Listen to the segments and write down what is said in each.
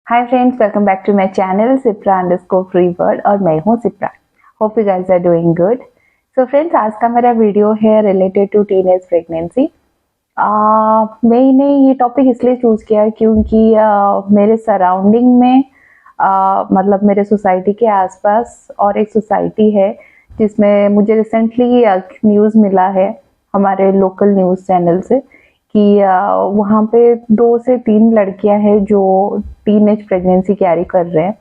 Hi friends, welcome back to my channel Sipra underscore free word और मैं हूँ Sipra. Hope you guys are doing good. So friends, आज का मेरा वीडियो है रिलेटेड टू टीनेज प्रेगनेंसी। मैंने ये टॉपिक इसलिए चूज किया क्योंकि मेरे सराउंडिंग में मतलब मेरे सोसाइटी के आसपास और एक सोसाइटी है जिसमें मुझे रिसेंटली न्यूज़ मिला है हमारे लोकल न्यूज़ चैनल से कि वहाँ पे 2 से 3 लड़कियां हैं जो टीनेज प्रेगनेंसी कैरी कर रहे हैं।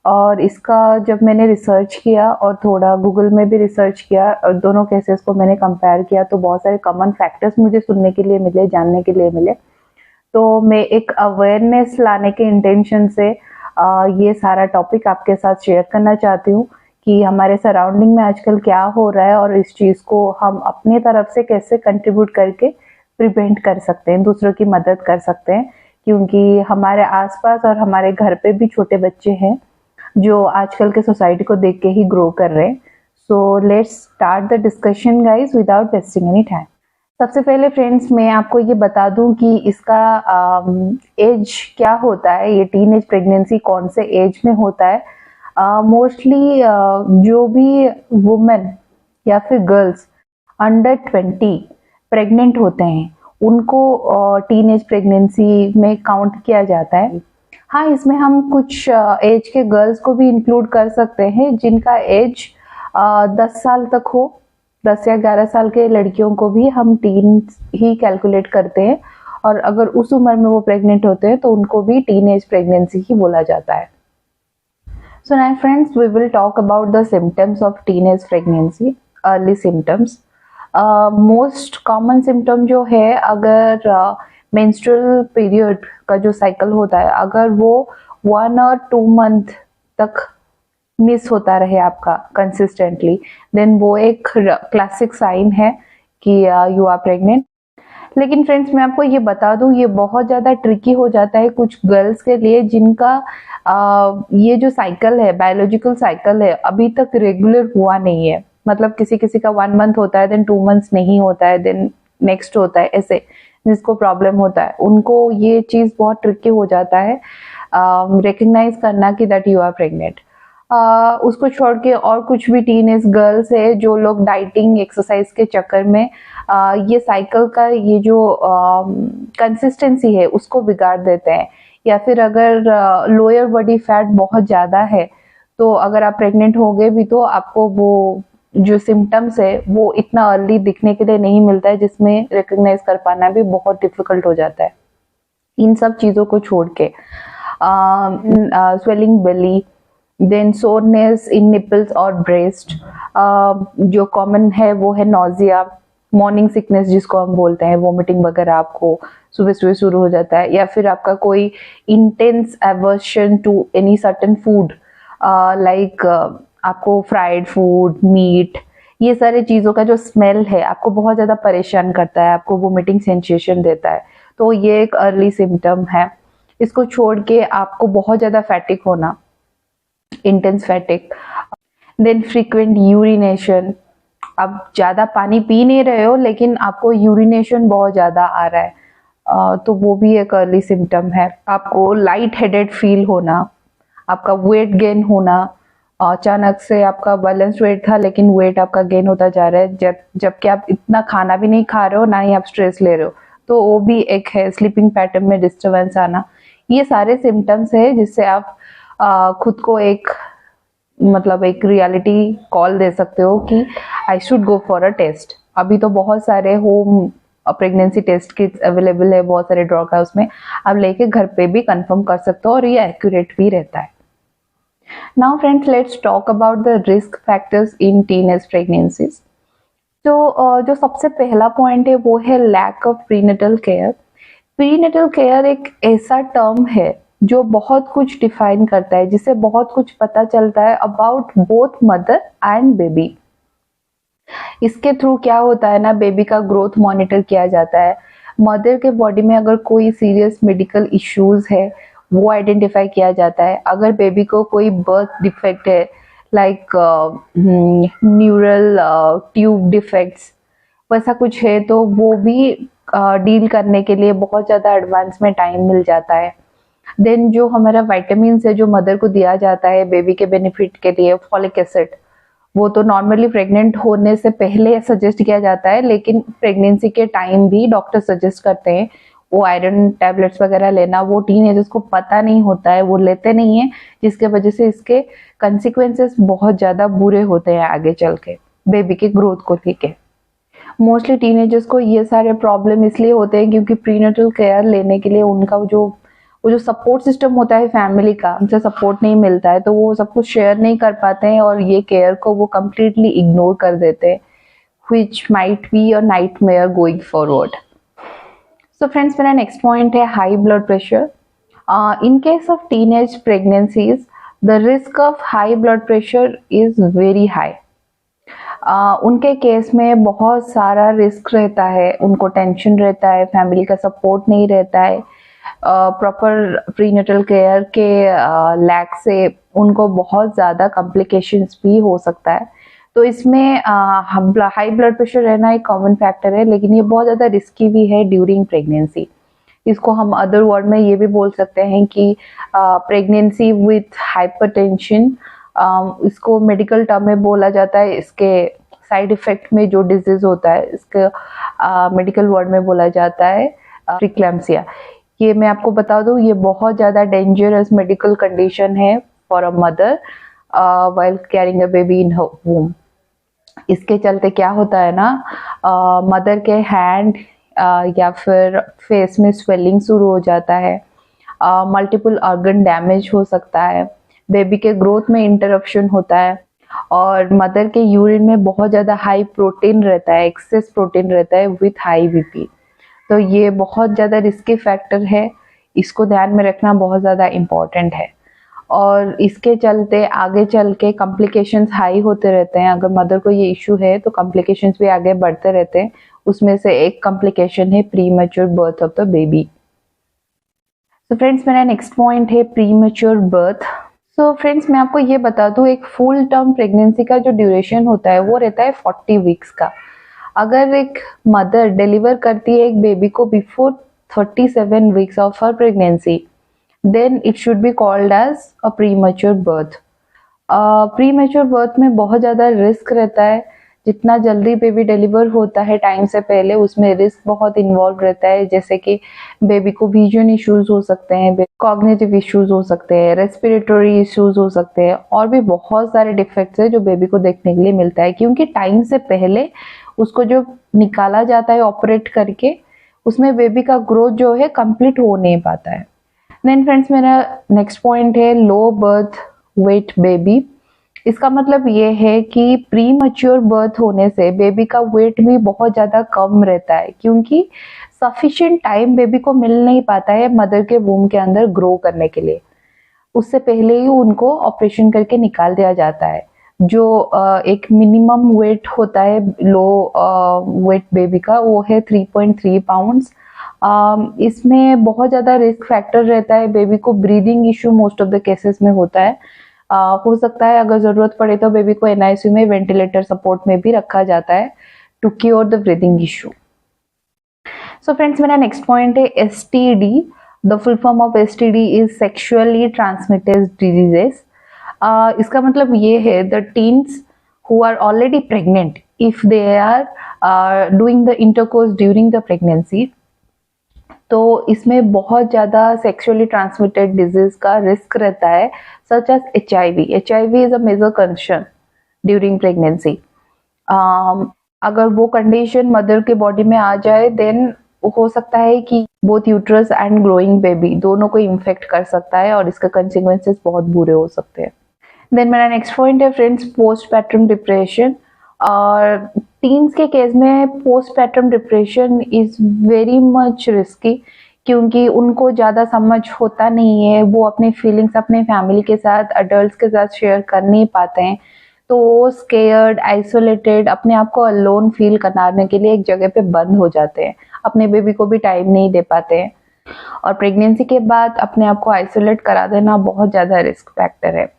और इसका जब मैंने रिसर्च किया और थोड़ा गूगल में भी रिसर्च किया और दोनों केसेस को मैंने कंपेयर किया तो बहुत सारे कॉमन फैक्टर्स मुझे सुनने के लिए मिले, जानने के लिए मिले। तो मैं एक अवेयरनेस लाने के इंटेंशन से ये सारा टॉपिक आपके साथ शेयर करना चाहती हूँ कि हमारे सराउंडिंग में आजकल क्या हो रहा है और इस चीज़ को हम अपने तरफ से कैसे कंट्रीब्यूट करके प्रिवेंट कर सकते हैं, दूसरों की मदद कर सकते हैं। क्योंकि हमारे आसपास और हमारे घर पे भी छोटे बच्चे हैं जो आजकल के सोसाइटी को देख के ही ग्रो कर रहे हैं। So let's start the discussion guys without wasting any time. सबसे पहले फ्रेंड्स, मैं आपको ये बता दूं कि इसका एज क्या होता है, ये टीनेज प्रेगनेंसी कौन से एज में होता है। मोस्टली जो भी वुमेन या फिर गर्ल्स अंडर 20 प्रेग्नेंट होते हैं उनको टीनेज प्रेगनेंसी में काउंट किया जाता है। हाँ, इसमें हम कुछ एज के गर्ल्स को भी इंक्लूड कर सकते हैं जिनका एज 10 साल तक हो। 10 या 11 साल के लड़कियों को भी हम टीन ही कैलकुलेट करते हैं और अगर उस उम्र में वो प्रेग्नेंट होते हैं तो उनको भी टीनेज प्रेगनेंसी ही बोला जाता है। So now friends, we will talk about the symptoms of teenage pregnancy, early symptoms. Most common symptom जो है, अगर मेंस्ट्रुअल पीरियड का जो साइकिल होता है अगर वो 1 और 2 मंथ तक मिस होता रहे आपका कंसिस्टेंटली, देन वो एक क्लासिक साइन है कि यू आर प्रेग्नेंट। लेकिन फ्रेंड्स, मैं आपको ये बता दूं, ये बहुत ज़्यादा ट्रिकी हो जाता है कुछ गर्ल्स के लिए जिनका ये जो साइकिल है, बायोलॉजिकल साइकिल है, अभी तक रेगुलर हुआ नहीं है। मतलब किसी किसी का 1 मंथ होता है, देन 2 मंथ्स नहीं होता है, देन नेक्स्ट होता है, ऐसे जिसको प्रॉब्लम होता है उनको ये चीज़ बहुत ट्रिकी हो जाता है रिकग्नाइज करना कि दैट यू आर प्रेग्नेंट। उसको छोड़ के और कुछ भी टीनेज गर्ल्स है जो लोग डाइटिंग एक्सरसाइज के चक्कर में ये साइकिल का ये जो कंसिस्टेंसी है उसको बिगाड़ देते हैं। या फिर अगर लोअर बॉडी फैट बहुत ज़्यादा है तो अगर आप प्रेग्नेंट हो गए भी तो आपको वो जो सिम्टम्स है वो इतना अर्ली दिखने के लिए नहीं मिलता है, जिसमें रिकग्नाइज कर पाना भी बहुत डिफिकल्ट हो जाता है। इन सब चीज़ों को छोड़ के स्वेलिंग बेली, देन सोरनेस इन निपल्स और ब्रेस्ट, जो कॉमन है वो है नॉजिया, मॉर्निंग सिकनेस जिसको हम बोलते हैं, वोमिटिंग वगैरह आपको सुबह सुबह शुरू हो जाता है। या फिर आपका कोई intense aversion to any certain food, like आपको फ्राइड फूड, मीट, ये सारे चीज़ों का जो स्मेल है आपको बहुत ज़्यादा परेशान करता है, आपको वोमिटिंग सेंसेशन देता है, तो ये एक अर्ली सिम्टम है। इसको छोड़ के आपको बहुत ज़्यादा फैटिक होना, intense fatigue, then frequent urination, आप ज़्यादा पानी पी नहीं रहे हो लेकिन आपको यूरिनेशन बहुत ज़्यादा आ रहा है, तो वो भी एक अर्ली सिम्टम है। आपको लाइट हेडेड फील होना, आपका वेट गेन होना, अचानक से आपका बैलेंस वेट था लेकिन वेट आपका गेन होता जा रहा है जबकि आप इतना खाना भी नहीं खा रहे हो, ना ही आप स्ट्रेस ले रहे हो, तो वो भी एक है। स्लीपिंग पैटर्न में डिस्टर्बेंस आना, ये सारे सिम्टम्स है जिससे आप खुद को एक मतलब एक रियलिटी कॉल दे सकते हो कि I should go for a test. अभी तो बहुत सारे home pregnancy test kits available है, बहुत सारे ड्रॉग हाउस में आप लेके घर पे भी कंफर्म कर सकते हो और ये एक्यूरेट भी रहता है। Now friends, let's talk about the risk factors in teenage pregnancies. तो जो सबसे पहला पॉइंट है वो है lack of prenatal care. Prenatal care एक ऐसा टर्म है जो बहुत कुछ डिफाइन करता है, जिससे बहुत कुछ पता चलता है about both mother and baby. इसके थ्रू क्या होता है ना, बेबी का ग्रोथ मॉनिटर किया जाता है। मदर के बॉडी में अगर कोई सीरियस मेडिकल इश्यूज है वो आइडेंटिफाई किया जाता है। अगर बेबी को कोई बर्थ डिफेक्ट है, लाइक न्यूरल ट्यूब डिफेक्ट्स वैसा कुछ है, तो वो भी डील करने के लिए बहुत ज़्यादा एडवांस में टाइम मिल जाता है। देन जो हमारा विटामिन है जो मदर को दिया जाता है बेबी के बेनिफिट के लिए, फॉलिक एसिड, वो तो नॉर्मली प्रेग्नेंट होने से पहले सजेस्ट किया जाता है, लेकिन प्रेगनेंसी के टाइम भी डॉक्टर सजेस्ट करते हैं वो आयरन टैबलेट्स वगैरह लेना। वो टीनेजर्स को पता नहीं होता है, वो लेते नहीं है, जिसके वजह से इसके कंसिक्वेंसेस बहुत ज़्यादा बुरे होते हैं आगे चल के बेबी के ग्रोथ को लेके। मोस्टली टीनेजर्स को ये सारे प्रॉब्लम इसलिए होते हैं क्योंकि प्रीनेटल केयर लेने के लिए उनका वो जो सपोर्ट सिस्टम होता है फैमिली का, उनसे सपोर्ट नहीं मिलता है, तो वो सब कुछ शेयर नहीं कर पाते हैं और ये केयर को वो कम्प्लीटली इग्नोर कर देते हैं, which might be a nightmare going forward. So friends, मेरा नेक्स्ट पॉइंट है high blood pressure. In case of teenage pregnancies, the risk of high blood pressure is very high. उनके case में बहुत सारा risk रहता है, उनको टेंशन रहता है, फैमिली का सपोर्ट नहीं रहता है, प्रॉपर प्रीनेटल केयर के लैक से उनको बहुत ज़्यादा कॉम्प्लिकेशंस भी हो सकता है। तो इसमें हाई ब्लड प्रेशर रहना एक कॉमन फैक्टर है, लेकिन ये बहुत ज़्यादा रिस्की भी है ड्यूरिंग प्रेगनेंसी। इसको हम अदर वर्ड में ये भी बोल सकते हैं कि प्रेगनेंसी विथ हाइपरटेंशन, इसको मेडिकल टर्म में बोला जाता है। इसके साइड इफेक्ट में जो डिजीज होता है इसके मेडिकल वर्ड में बोला जाता है प्रीक्लैम्सिया। ये मैं आपको बता दूं, ये बहुत ज़्यादा डेंजरस मेडिकल कंडीशन है for a mother while carrying a baby in her womb. इसके चलते क्या होता है ना, मदर के हैंड या फिर फेस में स्वेलिंग शुरू हो जाता है, मल्टीपल ऑर्गन डैमेज हो सकता है, बेबी के ग्रोथ में इंटरप्शन होता है, और मदर के यूरिन में बहुत ज़्यादा हाई प्रोटीन रहता है, एक्सेस प्रोटीन रहता है विथ हाई बीपी। तो ये बहुत ज़्यादा रिस्की फैक्टर है, इसको ध्यान में रखना बहुत ज़्यादा इम्पॉर्टेंट है। और इसके चलते आगे चल के कॉम्प्लिकेशंस हाई होते रहते हैं। अगर मदर को ये इशू है तो कॉम्प्लिकेशंस भी आगे बढ़ते रहते हैं। उसमें से एक कॉम्प्लिकेशन है premature birth of the baby. तो फ्रेंड्स, मेरा नेक्स्ट पॉइंट है प्रीमैच्योर बर्थ। सो फ्रेंड्स, मैं आपको ये बता दूं, एक फुल टर्म प्रेगनेंसी का जो ड्यूरेशन होता है वो रहता है 40 वीक्स का। अगर एक मदर डिलीवर करती है एक बेबी को before 37 weeks of her pregnancy, then it should be called as a premature birth. Premature birth में बहुत ज़्यादा रिस्क रहता है। जितना जल्दी बेबी डिलीवर होता है टाइम से पहले, उसमें रिस्क बहुत इन्वॉल्व रहता है, जैसे कि बेबी को विजन इश्यूज हो सकते हैं, कॉग्निटिव इश्यूज हो सकते हैं, रेस्पिरेटरी इश्यूज हो सकते हैं, और भी बहुत सारे डिफेक्ट्स है जो बेबी को देखने के लिए मिलता है, क्योंकि टाइम से पहले उसको जो निकाला जाता है ऑपरेट करके, उसमें बेबी का ग्रोथ जो है कंप्लीट हो नहीं पाता है। देन फ्रेंड्स, मेरा नेक्स्ट पॉइंट है लो बर्थ वेट बेबी। इसका मतलब ये है कि प्री मैच्योर बर्थ होने से बेबी का वेट भी बहुत ज़्यादा कम रहता है, क्योंकि सफिशिएंट टाइम बेबी को मिल नहीं पाता है मदर के वूम के अंदर ग्रो करने के लिए। उससे पहले ही उनको ऑपरेशन करके निकाल दिया जाता है। जो एक मिनिमम वेट होता है लो वेट बेबी का, वो है 3.3 पाउंड्स। इसमें बहुत ज़्यादा रिस्क फैक्टर रहता है। बेबी को breathing issue most of the cases में होता है। हो सकता है अगर ज़रूरत पड़े तो बेबी को NICU में वेंटिलेटर सपोर्ट में भी रखा जाता है to cure the breathing issue. So friends, मेरा नेक्स्ट पॉइंट है STD। The full form of STD is sexually transmitted diseases. इसका मतलब ये है the teens who are already pregnant, if they are doing the intercourse during the pregnancy, तो इसमें बहुत ज़्यादा सेक्सुअली ट्रांसमिटेड डिजीज का रिस्क रहता है, such as HIV। HIV is a major concern during pregnancy. अगर वो कंडीशन मदर के बॉडी में आ जाए, देन हो सकता है कि both uterus and growing baby दोनों को इन्फेक्ट कर सकता है, और इसके कंसिक्वेंसेस बहुत बुरे हो सकते हैं। देन मेरा नेक्स्ट पॉइंट है फ्रेंड्स पोस्टपार्टम डिप्रेशन। और टीन्स के केस में postpartum depression is very much risky, क्योंकि उनको ज़्यादा समझ होता नहीं है, वो अपने फीलिंग्स अपने फैमिली के साथ, अडल्ट के साथ शेयर कर नहीं पाते हैं, तो वो स्केयर्ड, आइसोलेटेड, अपने आप को अलोन फील कराने के लिए एक जगह पे बंद हो जाते हैं, अपने बेबी को भी टाइम नहीं दे पाते हैं। और प्रेगनेंसी के बाद अपने आप को आइसोलेट करा देना बहुत ज़्यादा रिस्क फैक्टर है।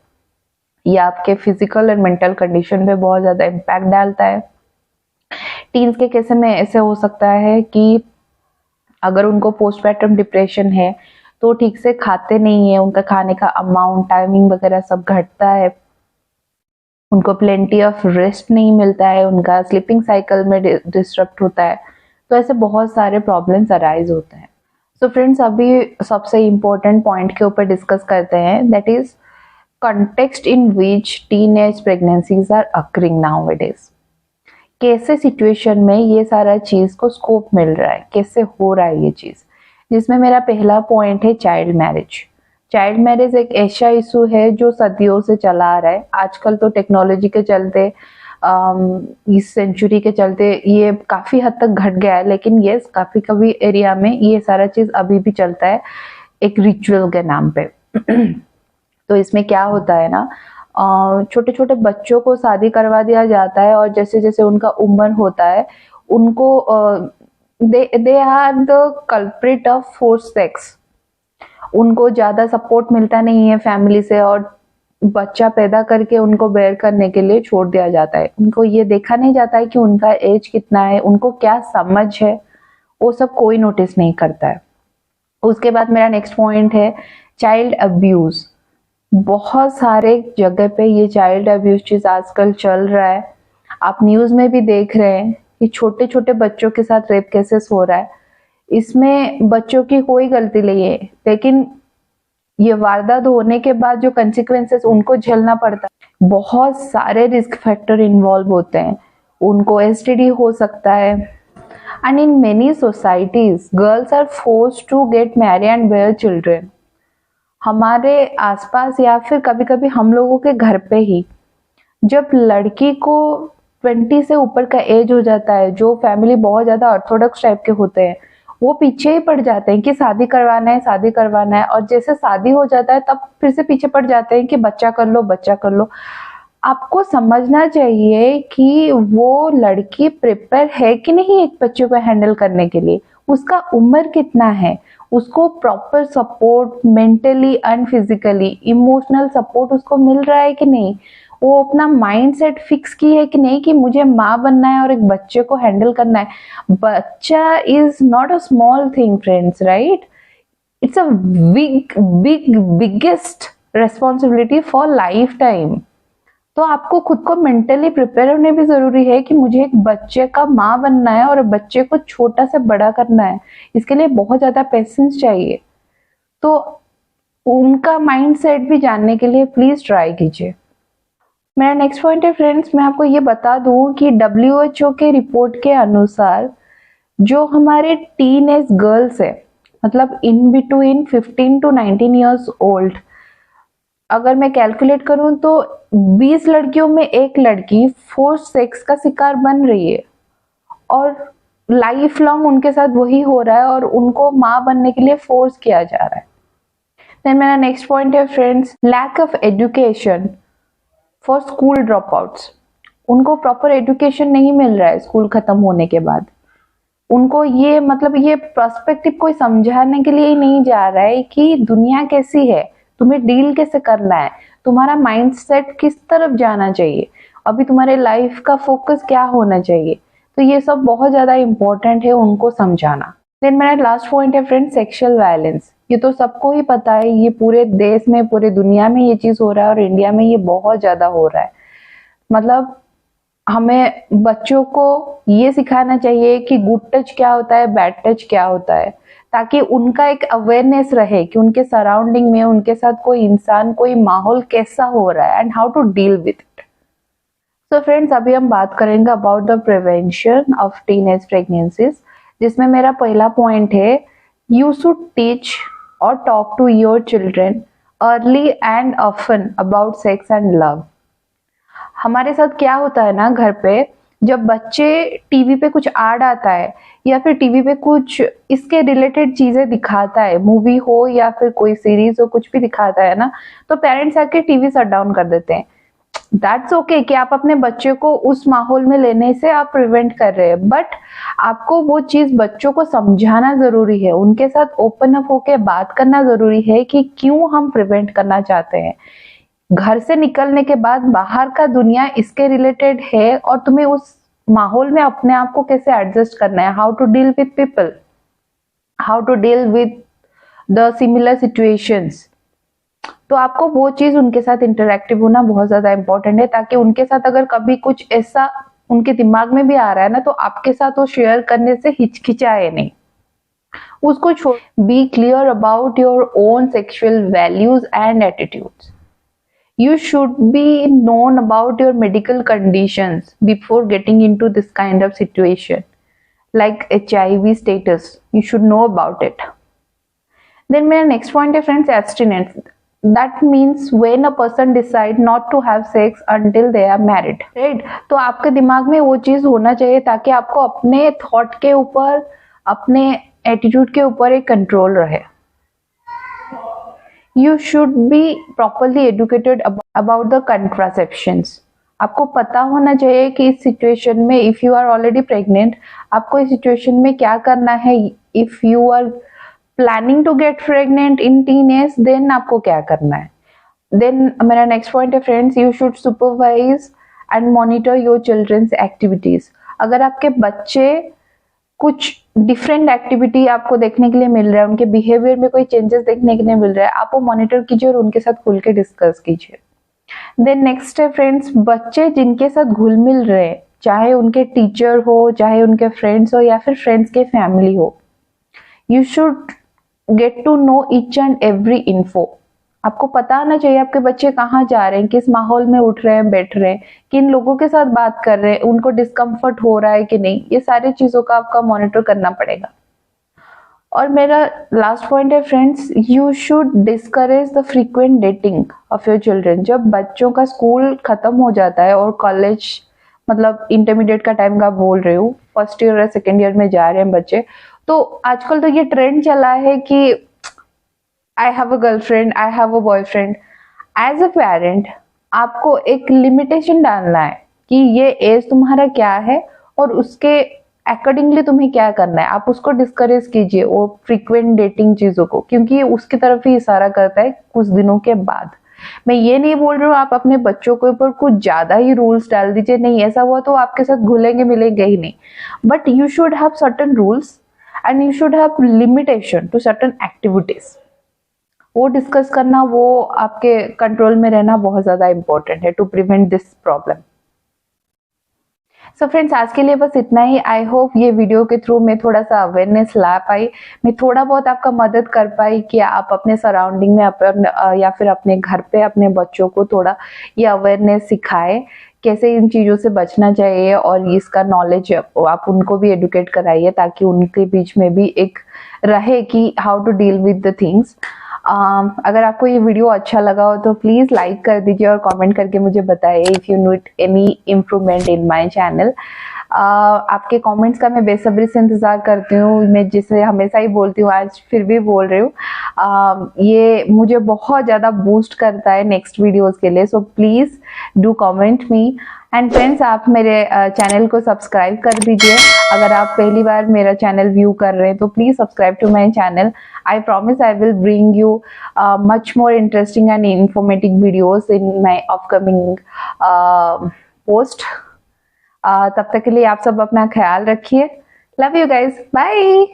ये आपके फिजिकल और मेंटल कंडीशन पे बहुत ज़्यादा इम्पैक्ट डालता है। टीन्स के केस में ऐसे हो सकता है कि अगर उनको पोस्टपार्टम डिप्रेशन है तो ठीक से खाते नहीं है, उनका खाने का अमाउंट, टाइमिंग वगैरह सब घटता है, उनको प्लेंटी ऑफ रेस्ट नहीं मिलता है, उनका स्लीपिंग साइकिल में डिस्टर्ब होता है। तो ऐसे बहुत सारे प्रॉब्लम्स अराइज होते हैं। सो फ्रेंड्स, अभी सबसे इम्पोर्टेंट पॉइंट के ऊपर डिस्कस करते हैं, that is context in which teenage pregnancies are occurring nowadays। कैसे सिचुएशन में ये सारा चीज को स्कोप मिल रहा है, कैसे हो रहा है ये चीज, जिसमें मेरा पहला पॉइंट है चाइल्ड मैरिज। चाइल्ड मैरिज एक ऐसा इशू है जो सदियों से चला आ रहा है। आजकल तो टेक्नोलॉजी के चलते, इस सेंचुरी के चलते ये काफी हद तक घट गया है, लेकिन यस, काफी कभी एरिया में ये सारा चीज अभी भी चलता है एक रिचुअल के नाम पे। तो इसमें क्या होता है ना, छोटे छोटे बच्चों को शादी करवा दिया जाता है, और जैसे जैसे उनका उम्र होता है उनको they are the culprit of force sex. उनको ज्यादा सपोर्ट मिलता नहीं है फैमिली से, और बच्चा पैदा करके उनको बेयर करने के लिए छोड़ दिया जाता है। उनको ये देखा नहीं जाता है कि उनका एज कितना है, उनको क्या समझ है, वो सब कोई नोटिस नहीं करता है। उसके बाद मेरा नेक्स्ट पॉइंट है चाइल्ड अब्यूज। बहुत सारे जगह पे ये चाइल्ड अब्यूज चीज आजकल चल रहा है। आप न्यूज में भी देख रहे हैं कि छोटे छोटे बच्चों के साथ रेप केसेस हो रहा है। इसमें बच्चों की कोई गलती नहीं है, लेकिन ये वारदात होने के बाद जो कंसिक्वेंसेस उनको झेलना पड़ता है, बहुत सारे रिस्क फैक्टर इन्वॉल्व होते हैं। उनको एसटीडी हो सकता है, and in many societies girls are forced to get marry and bear children. हमारे आसपास या फिर कभी कभी हम लोगों के घर पे ही, जब लड़की को 20 से ऊपर का एज हो जाता है, जो फैमिली बहुत ज्यादा ऑर्थोडॉक्स टाइप के होते हैं, वो पीछे ही पड़ जाते हैं कि शादी करवाना है, शादी करवाना है। और जैसे शादी हो जाता है तब फिर से पीछे पड़ जाते हैं कि बच्चा कर लो, बच्चा कर लो। आपको समझना चाहिए कि वो लड़की प्रिपेयर है कि नहीं एक बच्चे को हैंडल करने के लिए, उसका उम्र कितना है, उसको proper support mentally and physically emotional support उसको मिल रहा है कि नहीं, वो अपना माइंड सेट फिक्स की है कि नहीं कि मुझे माँ बनना है और एक बच्चे को हैंडल करना है। बच्चा is not a small thing friends, right? It's a biggest responsibility for life time. तो आपको खुद को मेंटली प्रिपेयर होने भी जरूरी है कि मुझे एक बच्चे का माँ बनना है और बच्चे को छोटा से बड़ा करना है। इसके लिए बहुत ज्यादा पेशेंस चाहिए। तो उनका माइंडसेट भी जानने के लिए प्लीज ट्राई कीजिए। मेरा नेक्स्ट पॉइंट है फ्रेंड्स, मैं आपको ये बता दूं कि WHO के रिपोर्ट के अनुसार जो हमारे टीन एज गर्ल्स है, मतलब in between 15 to 19 years old, अगर मैं कैलकुलेट करूं तो 20 लड़कियों में एक लड़की फोर्स सेक्स का शिकार बन रही है, और लाइफ लॉन्ग उनके साथ वही हो रहा है और उनको माँ बनने के लिए फोर्स किया जा रहा है। देन मेरा नेक्स्ट पॉइंट है friends, lack of education for school drop outs. उनको प्रॉपर एजुकेशन नहीं मिल रहा है स्कूल खत्म होने के बाद। उनको ये मतलब ये पर्सपेक्टिव कोई समझाने के लिए ही नहीं जा रहा है कि दुनिया कैसी है, तुम्हें डील कैसे करना है, तुम्हारा माइंडसेट किस तरफ जाना चाहिए, अभी तुम्हारे लाइफ का फोकस क्या होना चाहिए। तो ये सब बहुत ज्यादा इंपॉर्टेंट है उनको समझाना। देन मेरा लास्ट पॉइंट है फ्रेंड, सेक्सुअल वायलेंस। ये तो सबको ही पता है, ये पूरे देश में पूरे दुनिया में ये चीज हो रहा है, और इंडिया में ये बहुत ज्यादा हो रहा है। मतलब हमें बच्चों को ये सिखाना चाहिए कि गुड टच क्या होता है, बैड टच क्या होता है, ताकि उनका एक अवेयरनेस रहे कि उनके सराउंडिंग में उनके साथ कोई इंसान, कोई माहौल कैसा हो रहा है, and how to deal with it. So friends, अभी हम बात करेंगे about the prevention of teenage pregnancies, जिसमें मेरा पहला पॉइंट है, यू शुड टीच और talk to your children early and often about sex and love. हमारे साथ क्या होता है ना, घर पे जब बच्चे टीवी पे कुछ ऐड आता है या फिर टीवी पे कुछ इसके रिलेटेड चीजें दिखाता है, मूवी हो या फिर कोई सीरीज हो, कुछ भी दिखाता है ना, तो पेरेंट्स आके टीवी शट डाउन कर देते हैं। दैट्स ओके कि आप अपने बच्चे को उस माहौल में लेने से आप प्रिवेंट कर रहे हैं, बट आपको वो चीज बच्चों को समझाना जरूरी है, उनके साथ ओपन अप होके बात करना जरूरी है कि क्यों हम प्रिवेंट करना चाहते हैं। घर से निकलने के बाद बाहर का दुनिया इसके रिलेटेड है, और तुम्हें उस माहौल में अपने आप को कैसे एडजस्ट करना है, how to deal with people, how to deal with the similar situations, तो आपको वो चीज उनके साथ इंटरेक्टिव होना बहुत ज्यादा इंपॉर्टेंट है, ताकि उनके साथ अगर कभी कुछ ऐसा उनके दिमाग में भी आ रहा है ना, तो आपके साथ वो शेयर करने से हिचकिचाए नहीं, उसको छोड़। Be clear about your own sexual values and attitudes. You should be known about your medical conditions before getting into this kind of situation, like HIV status. You should know about it. Then my next point है friends, abstinence. That means when a person decide not to have sex until they are married, right? तो आपके दिमाग में वो चीज होना चाहिए ताकि आपको अपने थॉट के ऊपर, अपने एटीट्यूड के ऊपर एक कंट्रोल रहे। You should be properly educated about the contraceptions. आपको पता होना चाहिए कि इस सिचुएशन में, if you are already pregnant, आपको इस सिचुएशन में क्या करना है। If you are planning to get pregnant in teen age, then आपको क्या करना है। देन मेरा नेक्स्ट पॉइंट है friends, you should supervise and monitor your children's activities. अगर आपके बच्चे कुछ डिफरेंट एक्टिविटी आपको देखने के लिए मिल रहा है, उनके बिहेवियर में कोई चेंजेस देखने के लिए मिल रहा है, आप वो मॉनिटर कीजिए और उनके साथ खुल के डिस्कस कीजिए। देन नेक्स्ट है फ्रेंड्स, बच्चे जिनके साथ घुल मिल रहे हैं, चाहे उनके टीचर हो, चाहे उनके फ्रेंड्स हो, या फिर फ्रेंड्स के फैमिली हो, you should get to know each and every info. आपको पता आना चाहिए आपके बच्चे कहाँ जा रहे हैं, किस माहौल में उठ रहे हैं, बैठ रहे हैं, किन लोगों के साथ बात कर रहे हैं, उनको डिस्कम्फर्ट हो रहा है कि नहीं, ये सारी चीजों का आपका मॉनिटर करना पड़ेगा। और मेरा लास्ट पॉइंट है friends, you should discourage the frequent dating of your children. जब बच्चों का स्कूल खत्म हो जाता है और कॉलेज, मतलब इंटरमीडिएट का टाइम का बोल रही हूँ, फर्स्ट ईयर या सेकेंड ईयर में जा रहे हैं बच्चे, तो आजकल तो ये ट्रेंड चला है कि I have a girlfriend, I have a boyfriend. As a parent, आपको एक लिमिटेशन डालना है कि ये एज तुम्हारा क्या है और उसके अकॉर्डिंगली तुम्हें क्या करना है। आप उसको डिस्करेज कीजिए वो फ्रीक्वेंट डेटिंग चीजों को, क्योंकि ये उसकी तरफ ही इशारा करता है कुछ दिनों के बाद। मैं ये नहीं बोल रही हूँ आप अपने बच्चों के ऊपर कुछ ज्यादा ही रूल्स डाल दीजिए, नहीं, ऐसा हुआ तो आपके साथ घुलेंगे मिलेंगे ही नहीं। But you should have certain rules and you should have limitation to certain activities. वो डिस्कस करना, वो आपके कंट्रोल में रहना बहुत ज्यादा इंपॉर्टेंट है to prevent this problem. So friends, आज के लिए बस इतना ही। आई होप ये वीडियो के थ्रू मैं थोड़ा सा अवेयरनेस ला पाई, मैं थोड़ा बहुत आपका मदद कर पाई कि आप अपने सराउंडिंग में या फिर अपने घर पे अपने बच्चों को थोड़ा ये अवेयरनेस सिखाए, कैसे इन चीज़ों से बचना चाहिए, और इसका नॉलेज आप उनको भी एडुकेट कराइए ताकि उनके बीच में भी एक रहे कि how to deal with the things. अगर आपको ये वीडियो अच्छा लगा हो तो प्लीज़ लाइक कर दीजिए और कमेंट करके मुझे बताइए if you need any improvement in my channel. आपके कमेंट्स का मैं बेसब्री से इंतज़ार करती हूँ। मैं जिसे हमेशा ही बोलती हूँ, आज फिर भी बोल रही हूँ। ये मुझे बहुत ज़्यादा बूस्ट करता है नेक्स्ट वीडियोस के लिए, so please do comment me. And friends, आप मेरे चैनल को सब्सक्राइब कर दीजिए। अगर आप पहली बार मेरा चैनल व्यू कर रहे हैं तो please subscribe to my channel. I promise I will bring you much more interesting and informative videos in my upcoming post. तब तक के लिए आप सब अपना ख्याल रखिए। Love you guys, bye.